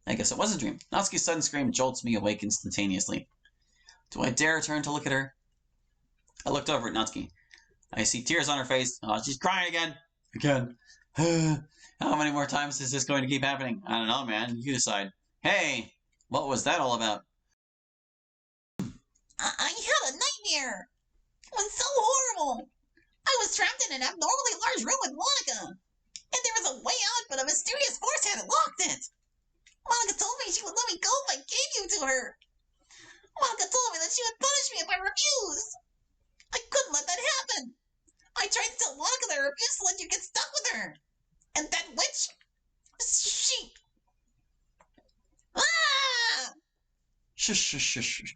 I guess it was a dream. Natsuki's sudden scream jolts me awake instantaneously. Do I dare turn to look at her? I looked over at Natsuki. I see tears on her face. Oh, she's crying again. Again. How many more times is this going to keep happening? I don't know, man. You decide. Hey, what was that all about? I had a nightmare. It was so horrible. I was trapped in an abnormally large room with Monica. And there was a way out, but a mysterious force had locked it. Monica told me she would let me go if I gave you to her. Monica told me that she would punish me if I refused. I couldn't let that happen. I tried to tell Monica that I refused to let you get stuck with her. And that witch, she... Ah! Shush.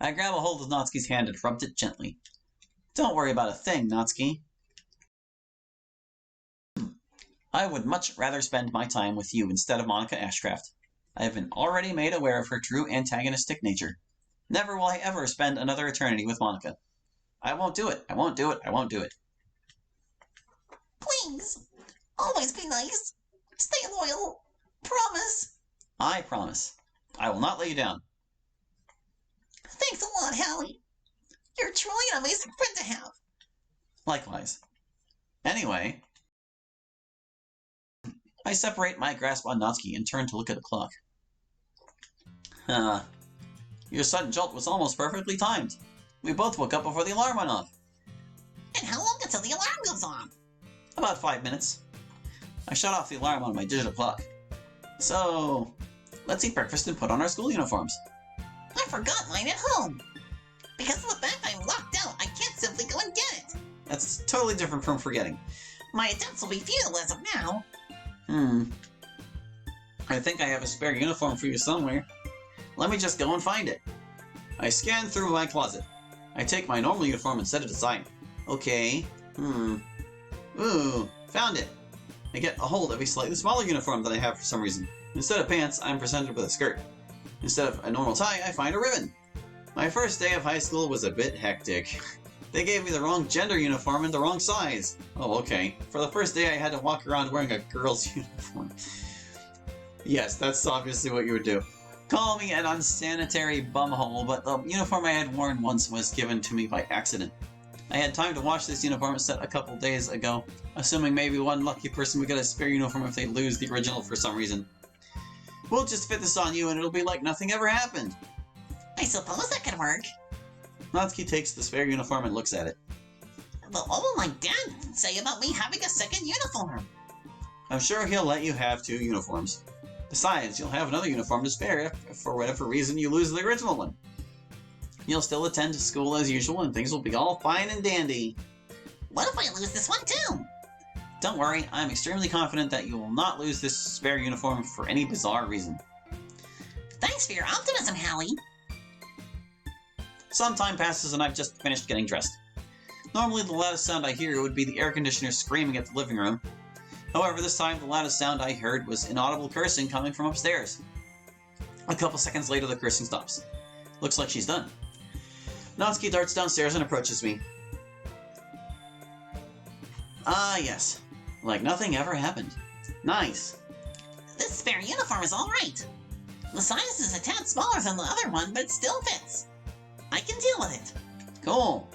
I grab a hold of Natsuki's hand and rubbed it gently. Don't worry about a thing, Natsuki. I would much rather spend my time with you instead of Monica Ashcraft. I have been already made aware of her true antagonistic nature. Never will I ever spend another eternity with Monica. I won't do it. I won't do it. Please, always be nice. Stay loyal. Promise. I promise. I will not let you down. Thanks a lot, Hallie. You're truly an amazing friend to have. Likewise. Anyway, I separate my grasp on Natsuki and turn to look at the clock. Your sudden jolt was almost perfectly timed. We both woke up before the alarm went off. And how long until the alarm goes off? About 5 minutes. I shut off the alarm on my digital clock. So, let's eat breakfast and put on our school uniforms. I forgot mine at home. Because of the fact I'm locked out, I can't simply go and get it. That's totally different from forgetting. My attempts will be futile as of now. I think I have a spare uniform for you somewhere. Let me just go and find it. I scan through my closet. I take my normal uniform and set it aside. Okay. Ooh, found it. I get a hold of a slightly smaller uniform that I have for some reason. Instead of pants, I'm presented with a skirt. Instead of a normal tie, I find a ribbon. My first day of high school was a bit hectic. They gave me the wrong gender uniform and the wrong size. Oh, okay. For the first day, I had to walk around wearing a girl's uniform. Yes, that's obviously what you would do. Call me an unsanitary bumhole, but the uniform I had worn once was given to me by accident. I had time to wash this uniform set a couple days ago, assuming maybe one lucky person would get a spare uniform if they lose the original for some reason. We'll just fit this on you and it'll be like nothing ever happened. I suppose that could work. Natsuki takes the spare uniform and looks at it. But what will my dad say about me having a second uniform? I'm sure he'll let you have 2 uniforms. Besides, you'll have another uniform to spare if, for whatever reason, you lose the original one. You'll still attend school as usual and things will be all fine and dandy. What if I lose this one too? Don't worry, I'm extremely confident that you will not lose this spare uniform for any bizarre reason. Thanks for your optimism, Hallie. Some time passes and I've just finished getting dressed. Normally the loudest sound I hear would be the air conditioner screaming at the living room. However, this time the loudest sound I heard was inaudible cursing coming from upstairs. A couple seconds later the cursing stops. Looks like she's done. Natsuki darts downstairs and approaches me. Ah, yes. Like nothing ever happened. Nice. This spare uniform is alright. The size is a tad smaller than the other one, but it still fits. I can deal with it. Cool.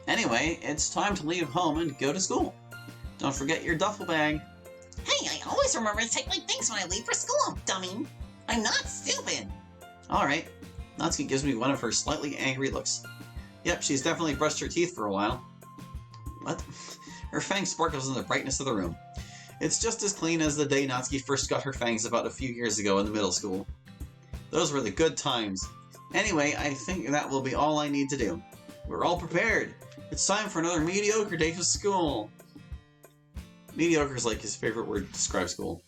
Anyway, it's time to leave home and go to school. Don't forget your duffel bag. Hey, I always remember to take my things when I leave for school, dummy. I'm not stupid. Alright. Natsuki gives me one of her slightly angry looks. Yep, she's definitely brushed her teeth for a while. What? Her fangs sparkles in the brightness of the room. It's just as clean as the day Natsuki first got her fangs about a few years ago in the middle school. Those were the good times. Anyway, I think that will be all I need to do. We're all prepared. It's time for another mediocre day of school. Mediocre is like his favorite word to describe school.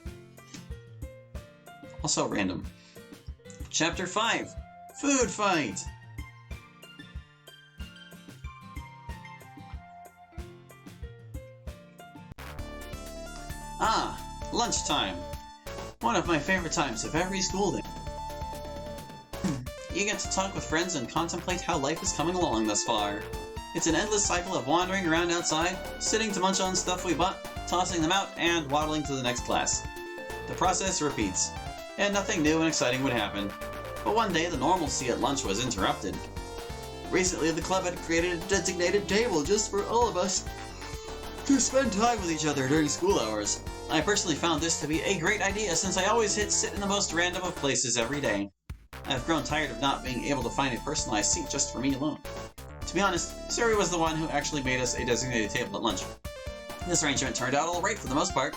Also random. Chapter 5. Food Fight! Ah, lunchtime. One of my favorite times of every school day. You get to talk with friends and contemplate how life is coming along thus far. It's an endless cycle of wandering around outside, sitting to munch on stuff we bought, tossing them out, and waddling to the next class. The process repeats. and nothing new and exciting would happen. But one day, the normalcy at lunch was interrupted. Recently, the club had created a designated table just for all of us to spend time with each other during school hours. I personally found this to be a great idea since I always sit in the most random of places every day. I've grown tired of not being able to find a personalized seat just for me alone. To be honest, Suri was the one who actually made us a designated table at lunch. This arrangement turned out alright for the most part,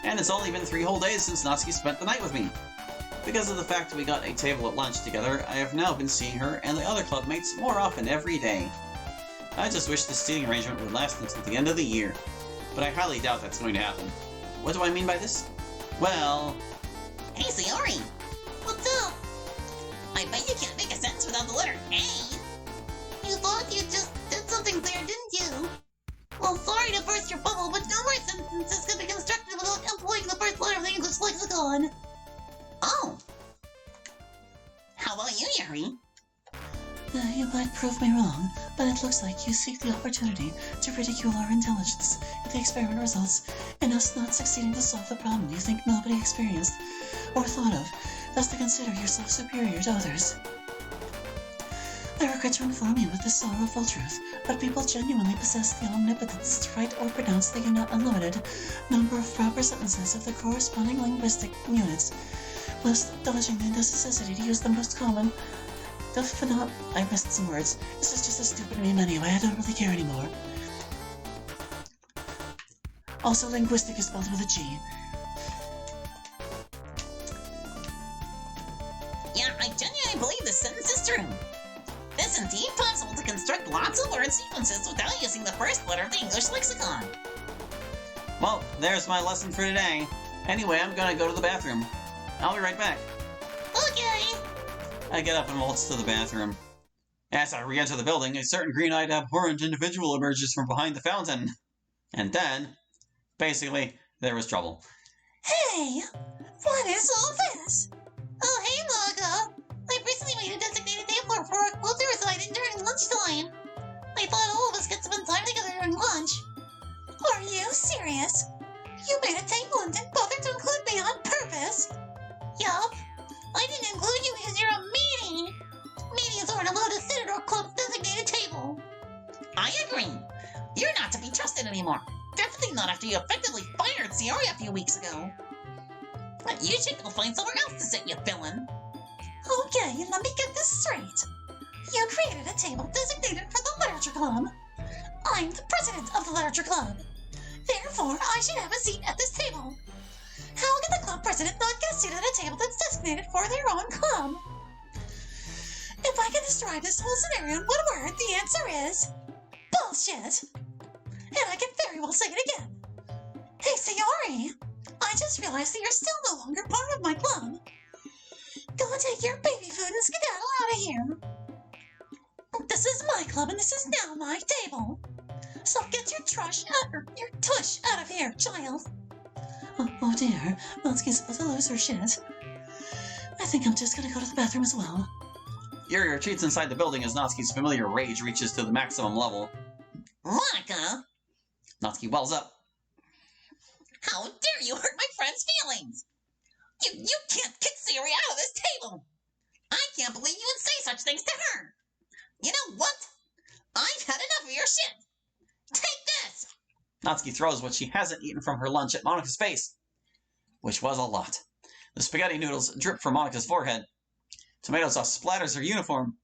and it's only been 3 whole days since Natsuki spent the night with me. Because of the fact we got a table at lunch together, I have now been seeing her and the other club mates more often every day. I just wish this seating arrangement would last until the end of the year, but I highly doubt that's going to happen. What do I mean by this? Well... Hey, Sayori! What's up? I bet you can't make a sentence without the letter A. You thought you just did something there, didn't you? Well, sorry to burst your bubble, but no more sentences can be constructed without employing the first letter of the English lexicon. Oh. How about you, Yuri? You might prove me wrong, but it looks like you seek the opportunity to ridicule our intelligence if the experiment results in us not succeeding to solve the problem you think nobody experienced or thought of, thus to consider yourself superior to others. I regret to inform you of this sorrowful truth, but people genuinely possess the omnipotence to write or pronounce the unlimited number of proper sentences of the corresponding linguistic units, whilst dodging the necessity to use the most common... I missed some words. This is just a stupid meme anyway, I don't really care anymore. Also, linguistic is spelled with a G. Yeah, I genuinely believe this sentence is true. It's indeed possible to construct lots of word sequences without using the first letter of the English lexicon. Well, there's my lesson for today. Anyway, I'm gonna go to the bathroom. I'll be right back. Okay. I get up and waltz to the bathroom. As I re-enter the building, a certain green-eyed abhorrent individual emerges from behind the fountain. And then, basically, there was trouble. Hey, what is all this? Oh, hey, Monica. I recently made a designated table for our club to reside in during lunchtime. I thought all of us could spend time together during lunch. Are you serious? You made a table and didn't bother to include me on purpose? Yup. I didn't include you because you're a meanie. Meanies aren't allowed to sit at our club's designated table. I agree. You're not to be trusted anymore. Definitely not after you effectively fired Sayori a few weeks ago. But you should go find somewhere else to sit, you villain. Okay, let me get this straight. You created a table designated for the Literature Club. I'm the president of the Literature Club. Therefore, I should have a seat at this table. How can the club president not get a seat at a table that's designated for their own club? If I can describe this whole scenario in one word, the answer is... bullshit! And I can very well say it again. Hey, Sayori! I just realized that you're still no longer part of my club. Go take your baby food and skedaddle out of here. This is my club and this is now my table. So get your tush out of here, child. Oh dear, Natsuki's about to lose her shit. I think I'm just gonna go to the bathroom as well. Yuri retreats inside the building as Natsuki's familiar rage reaches to the maximum level. Monica! Natsuki wells up. How dare you hurt my friend's feelings! You can't kick Sayori out of this table! I can't believe you would say such things to her! You know what? I've had enough of your shit! Take this! Natsuki throws what she hasn't eaten from her lunch at Monika's face, which was a lot. The spaghetti noodles drip from Monika's forehead. Tomato sauce splatters her uniform.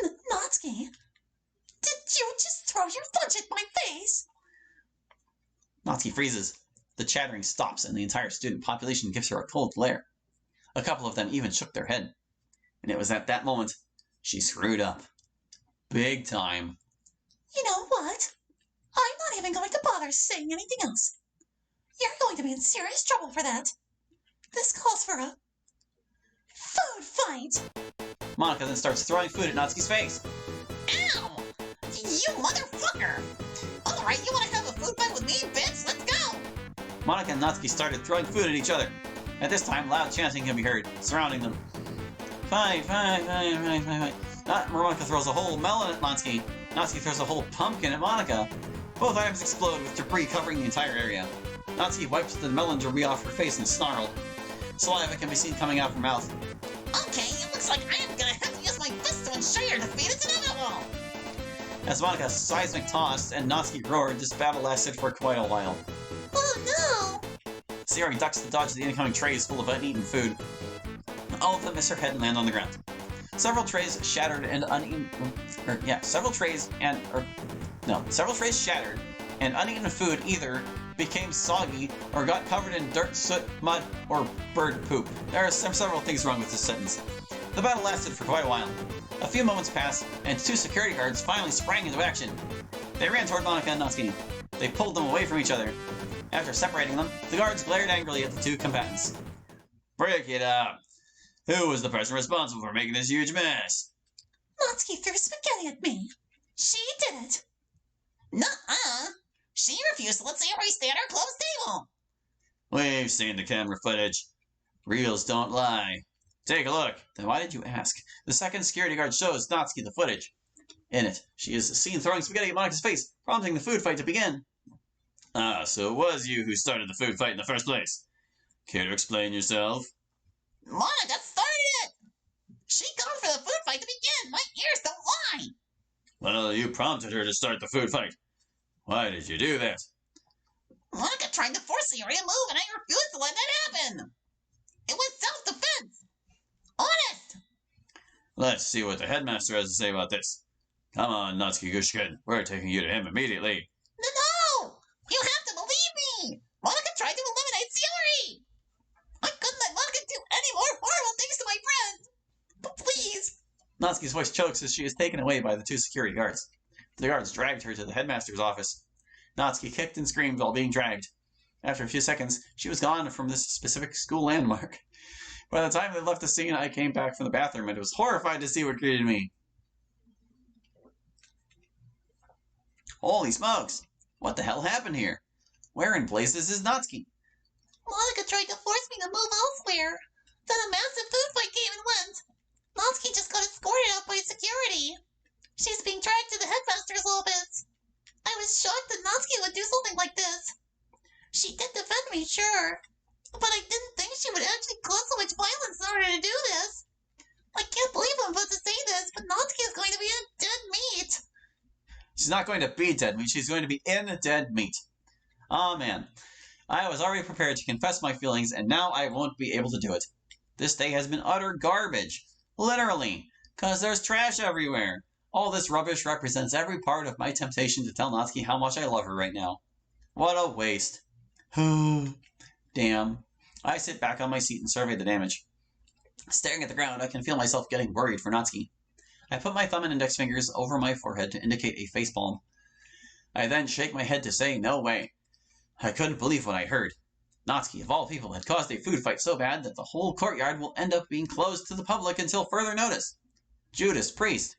Natsuki, did you just throw your lunch at my face? Natsuki freezes. The chattering stops and the entire student population gives her a cold glare. A couple of them even shook their head. And it was at that moment she screwed up. Big time. You know what? I'm not even going to bother saying anything else. You're going to be in serious trouble for that. This calls for a food fight. Monika then starts throwing food at Natsuki's face. Ow! You motherfucker! Alright, you want to have a food fight with me, bitch? Let's go! Monika and Natsuki started throwing food at each other. At this time, loud chanting can be heard, surrounding them. Fight, fight, fight, fight, fight, fight. Monika throws a whole melon at Natsuki. Natsuki throws a whole pumpkin at Monika. Both items explode with debris covering the entire area. Natsuki wipes the melon debris off her face and snarled. Saliva can be seen coming out of her mouth. Okay, it looks like I am gonna have to use my fist to ensure your defeat is inevitable. As Monica seismic tossed and Natsuki roared, this battle lasted for quite a while. Oh no! Sayori ducks to dodge the incoming trays full of uneaten food. All of them miss her head and land on the ground. Several trays shattered and several trays shattered and uneaten food either became soggy or got covered in dirt, soot, mud, or bird poop. There are several things wrong with this sentence. The battle lasted for quite a while. A few moments passed, and 2 security guards finally sprang into action. They ran toward Monica and Natsuki. They pulled them away from each other. After separating them, the guards glared angrily at the 2 combatants. Break it up! Who was the person responsible for making this huge mess? Natsuki threw spaghetti at me. She did it. Nuh-uh! She refused to let Sayori stay at our club's table. We've seen the camera footage. Reels don't lie. Take a look. Then why did you ask? The second security guard shows Natsuki the footage. In it, she is seen throwing spaghetti at Monica's face, prompting the food fight to begin. Ah, so it was you who started the food fight in the first place. Care to explain yourself? Monica started it! She called for the food fight to begin! My ears don't lie! Well, you prompted her to start the food fight. Why did you do that? Monica tried to force Sayori to move, and I refused to let that happen! It was self-defense! Honest! Let's see what the headmaster has to say about this. Come on, Natsuki Gushkin. We're taking you to him immediately. No! You have to believe me! Monica tried to eliminate Sayori! I couldn't let Monica do any more horrible things to my friend! But please! Natsuki's voice chokes as she is taken away by the 2 security guards. The guards dragged her to the headmaster's office. Natsuki kicked and screamed while being dragged. After a few seconds, she was gone from this specific school landmark. By the time they left the scene, I came back from the bathroom and was horrified to see what greeted me. Holy smokes! What the hell happened here? Where in blazes is Natsuki? Monica tried to force me to move elsewhere. Then a massive food fight came and went. Natsuki just got escorted out by security. She's being dragged to the headmaster's office. I was shocked that Natsuki would do something like this. She did defend me, sure. But I didn't think she would actually cause so much violence in order to do this. I can't believe I'm about to say this, but Natsuki is going to be in dead meat. She's not going to be dead meat, she's going to be in dead meat. Aw, man. I was already prepared to confess my feelings, and now I won't be able to do it. This day has been utter garbage. Literally. 'Cause there's trash everywhere. All this rubbish represents every part of my temptation to tell Natsuki how much I love her right now. What a waste. Damn. I sit back on my seat and survey the damage. Staring at the ground, I can feel myself getting worried for Natsuki. I put my thumb and index fingers over my forehead to indicate a facepalm. I then shake my head to say no way. I couldn't believe what I heard. Natsuki, of all people, had caused a food fight so bad that the whole courtyard will end up being closed to the public until further notice. Judas Priest.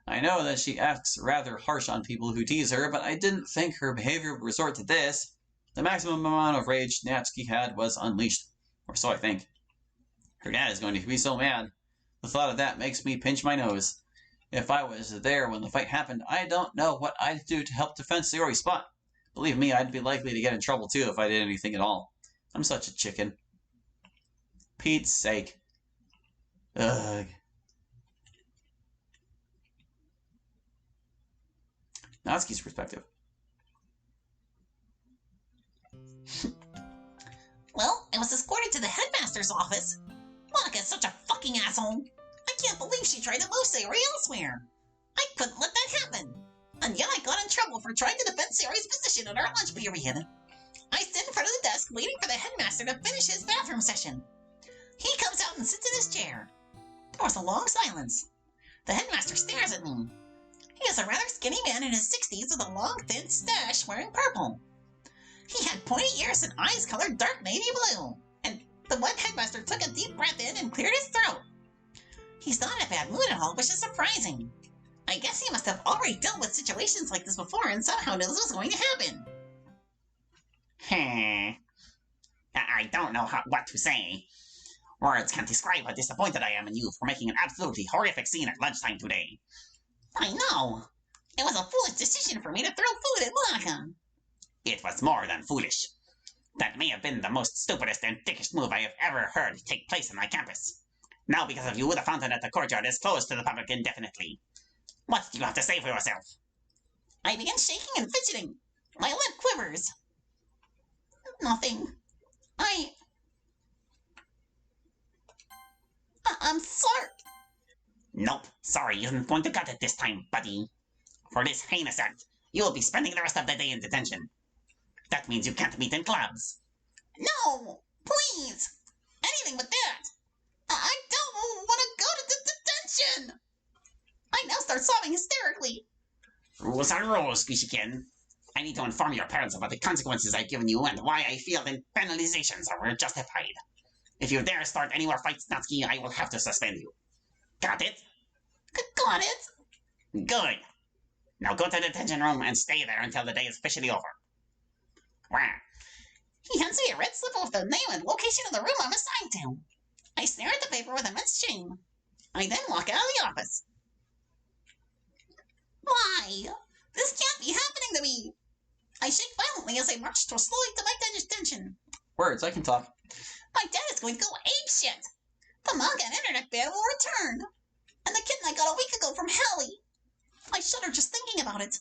I know that she acts rather harsh on people who tease her, but I didn't think her behavior would resort to this. The maximum amount of rage Natsuki had was unleashed. Or so I think. Her dad is going to be so mad. The thought of that makes me pinch my nose. If I was there when the fight happened, I don't know what I'd do to help defend Sayori's spot. Believe me, I'd be likely to get in trouble too if I did anything at all. I'm such a chicken. Pete's sake. Ugh. Natsuki's perspective. Well, I was escorted to the headmaster's office. Monica's such a fucking asshole. I can't believe she tried to move Sayori elsewhere. I couldn't let that happen. And yet I got in trouble for trying to defend Sayori's position at our lunch period. I sit in front of the desk waiting for the headmaster to finish his bathroom session. He comes out and sits in his chair. There was a long silence. The headmaster stares at me. He is a rather skinny man in his 60s with a long, thin stash wearing purple. He had pointy ears and eyes colored dark navy blue. And the one headmaster took a deep breath in and cleared his throat. He's not in a bad mood at all, which is surprising. I guess he must have already dealt with situations like this before and somehow knew this was going to happen. I don't know what to say. Words can't describe how disappointed I am in you for making an absolutely horrific scene at lunchtime today. I know. It was a foolish decision for me to throw food at Monica. It was more than foolish. That may have been the most stupidest and dickish move I have ever heard take place on my campus. Now, because of you, the fountain at the courtyard is closed to the public indefinitely. What do you have to say for yourself? I began shaking and fidgeting. My lip quivers. Nothing. I'm sorry. Nope, sorry isn't going to cut it this time, buddy. For this heinous act, you will be spending the rest of the day in detention. That means you can't meet in clubs. No, please. Anything but that. I don't want to go to detention. I now start sobbing hysterically. Rules are rules, Kishikin. I need to inform your parents about the consequences I've given you and why I feel the penalizations are justified. If you dare start any more fights, Natsuki, I will have to suspend you. Got it? Got it. Good. Now go to the detention room and stay there until the day is officially over. Wow. He hands me a red slip with the name and location of the room I'm assigned to. I stare at the paper with immense shame. I then walk out of the office. Why? This can't be happening to me. I shake violently as I march slowly to my detention. Words, I can talk. My dad is going to go apeshit. The manga and internet ban will return. And the kitten I got a week ago from Hallie. I shudder just thinking about it.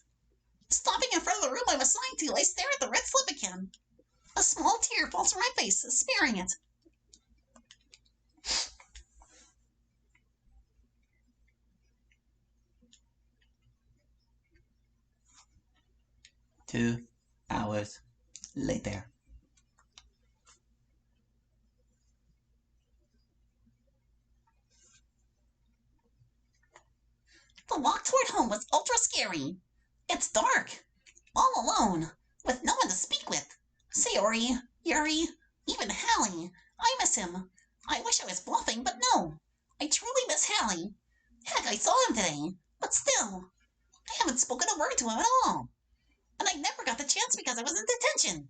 Stopping in front of the room I'm assigned to, I stare at the red slip again. A small tear falls from my face, smearing it. Two hours later. The walk toward home was ultra scary. It's dark, all alone, with no one to speak with. Sayori, Yuri, even Hallie. I miss him. I wish I was bluffing, but no. I truly miss Hallie. Heck, I saw him today, but still. I haven't spoken a word to him at all. And I never got the chance because I was in detention.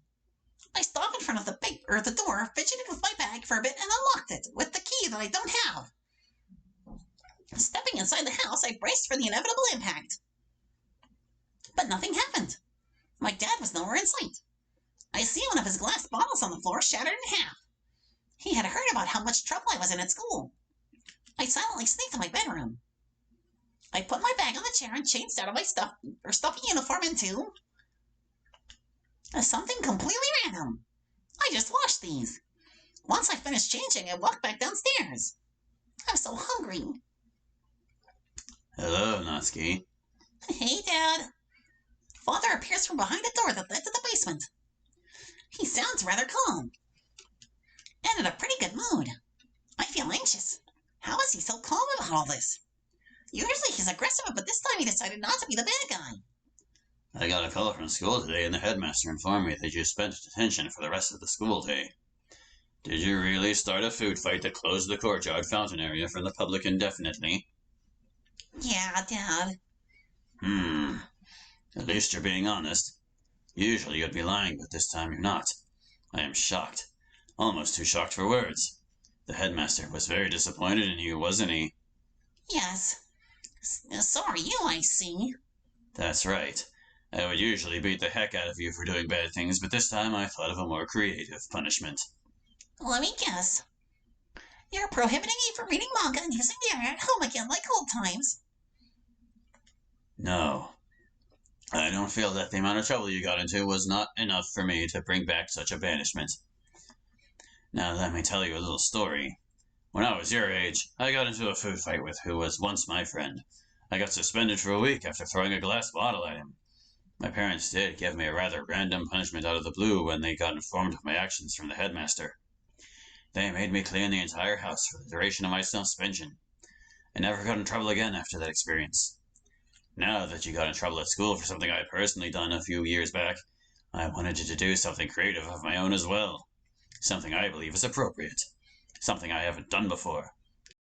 I stop in front of the door, fidgeted with my bag for a bit, and unlocked it with the key that I don't have. Stepping inside the house, I braced for the inevitable impact. But nothing happened. My dad was nowhere in sight. I see one of his glass bottles on the floor shattered in half. He had heard about how much trouble I was in at school. I silently sneaked to my bedroom. I put my bag on the chair and changed out of my stuffy uniform into something completely random. I just washed these. Once I finished changing, I walked back downstairs. I'm so hungry. Hello, Natsuki. Hey, Dad. Father appears from behind a door that led to the basement. He sounds rather calm and in a pretty good mood. I feel anxious. How is he so calm about all this? Usually he's aggressive, but this time he decided not to be the bad guy. I got a call from school today, and the headmaster informed me that you spent detention for the rest of the school day. Did you really start a food fight that closed the courtyard fountain area for the public indefinitely? Yeah, Dad. At least you're being honest. Usually you'd be lying, but this time you're not. I am shocked. Almost too shocked for words. The headmaster was very disappointed in you, wasn't he? Yes. So are you, I see. That's right. I would usually beat the heck out of you for doing bad things, but this time I thought of a more creative punishment. Let me guess. You're prohibiting me from reading manga and using the internet at home again like old times. No. I don't feel that the amount of trouble you got into was not enough for me to bring back such a banishment. Now let me tell you a little story. When I was your age, I got into a food fight with who was once my friend. I got suspended for a week after throwing a glass bottle at him. My parents did give me a rather random punishment out of the blue when they got informed of my actions from the headmaster. They made me clean the entire house for the duration of my suspension. I never got in trouble again after that experience. Now that you got in trouble at school for something I had personally done a few years back, I wanted you to do something creative of my own as well. Something I believe is appropriate. Something I haven't done before.